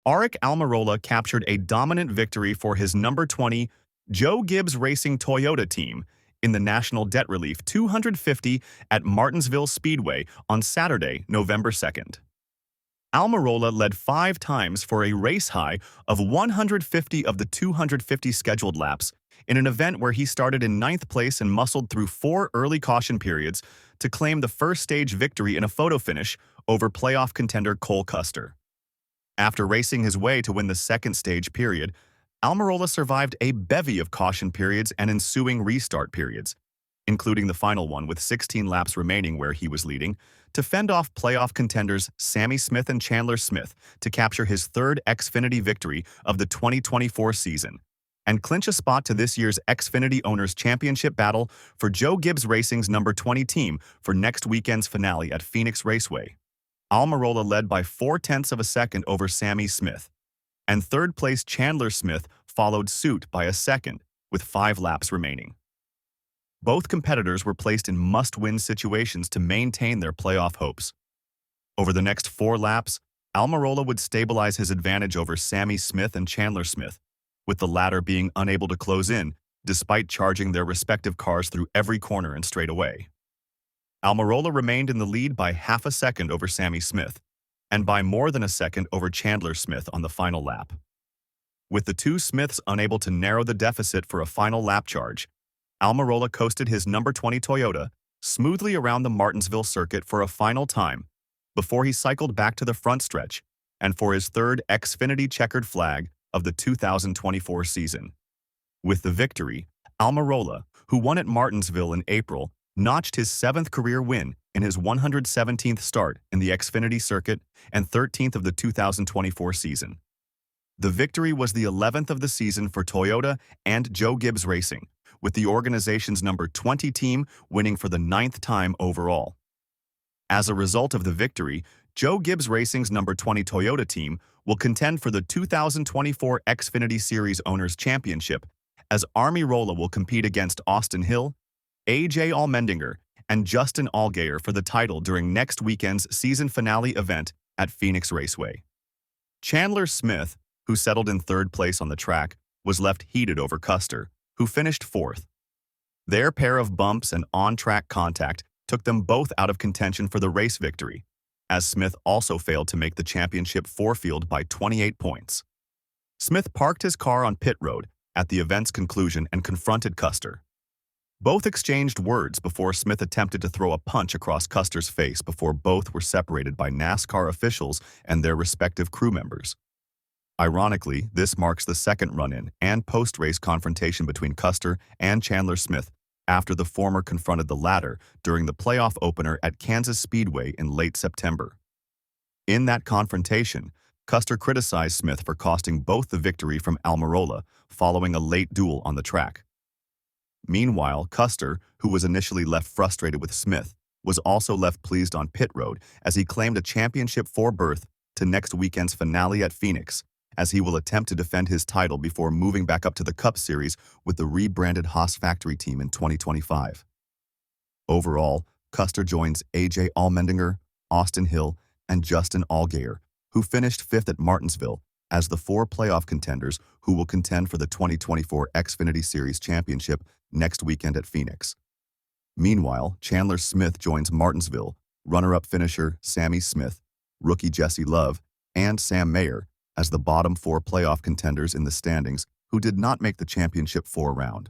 Aric Almirola captured a dominant victory for his number 20 Joe Gibbs Racing Toyota team in the National Debt Relief 250 at Martinsville Speedway on Saturday, November 2nd. Almirola led 5 times for a race high of 150 of the 250 scheduled laps in an event where he started in 9th place and muscled through 4 early caution periods to claim the first stage victory in a photo finish over playoff contender Cole Custer. After racing his way to win the second stage period, Almirola survived a bevy of caution periods and ensuing restart periods, including the final one with 16 laps remaining where he was leading, to fend off playoff contenders Sammy Smith and Chandler Smith to capture his third Xfinity victory of the 2024 season, and clinch a spot to this year's Xfinity Owners' Championship battle for Joe Gibbs Racing's number 20 team for next weekend's finale at Phoenix Raceway. Almirola led by 0.4 of a second over Sammy Smith, and third-place Chandler Smith followed suit by a second, with 5 laps remaining. Both competitors were placed in must-win situations to maintain their playoff hopes. Over the next 4 laps, Almirola would stabilize his advantage over Sammy Smith and Chandler Smith, with the latter being unable to close in, despite charging their respective cars through every corner and straightaway. Almirola remained in the lead by 0.5 second over Sammy Smith, and by more than a second over Chandler Smith on the final lap. With the two Smiths unable to narrow the deficit for a final lap charge, Almirola coasted his number 20 Toyota smoothly around the Martinsville circuit for a final time before he cycled back to the front stretch and for his third Xfinity checkered flag of the 2024 season. With the victory, Almirola, who won at Martinsville in April, notched his 7th career win in his 117th start in the Xfinity circuit and 13th of the 2024 season. The victory was the 11th of the season for Toyota and Joe Gibbs Racing, with the organization's number 20 team winning for the 9th time overall. As a result of the victory, Joe Gibbs Racing's number 20 Toyota team will contend for the 2024 Xfinity Series Owners' Championship, as Almirola will compete against Austin Hill, AJ Allmendinger, and Justin Allgaier for the title during next weekend's season finale event at Phoenix Raceway. Chandler Smith, who settled in 3rd place on the track, was left heated over Custer, who finished 4th. Their pair of bumps and on-track contact took them both out of contention for the race victory, as Smith also failed to make the championship 4 field by 28 points. Smith parked his car on pit road at the event's conclusion and confronted Custer. Both exchanged words before Smith attempted to throw a punch across Custer's face before both were separated by NASCAR officials and their respective crew members. Ironically, this marks the second run-in and post-race confrontation between Custer and Chandler Smith after the former confronted the latter during the playoff opener at Kansas Speedway in late September. In that confrontation, Custer criticized Smith for costing both the victory from Almirola following a late duel on the track. Meanwhile, Custer, who was initially left frustrated with Smith, was also left pleased on pit road as he claimed a championship 4 berth to next weekend's finale at Phoenix, as he will attempt to defend his title before moving back up to the Cup Series with the rebranded Haas Factory team in 2025. Overall, Custer joins AJ Allmendinger, Austin Hill, and Justin Allgaier, who finished 5th at Martinsville, as the 4 playoff contenders who will contend for the 2024 Xfinity Series Championship next weekend at Phoenix. Meanwhile, Chandler Smith joins Martinsville, runner-up finisher Sammy Smith, rookie Jesse Love, and Sam Mayer as the bottom 4 playoff contenders in the standings who did not make the championship 4 round.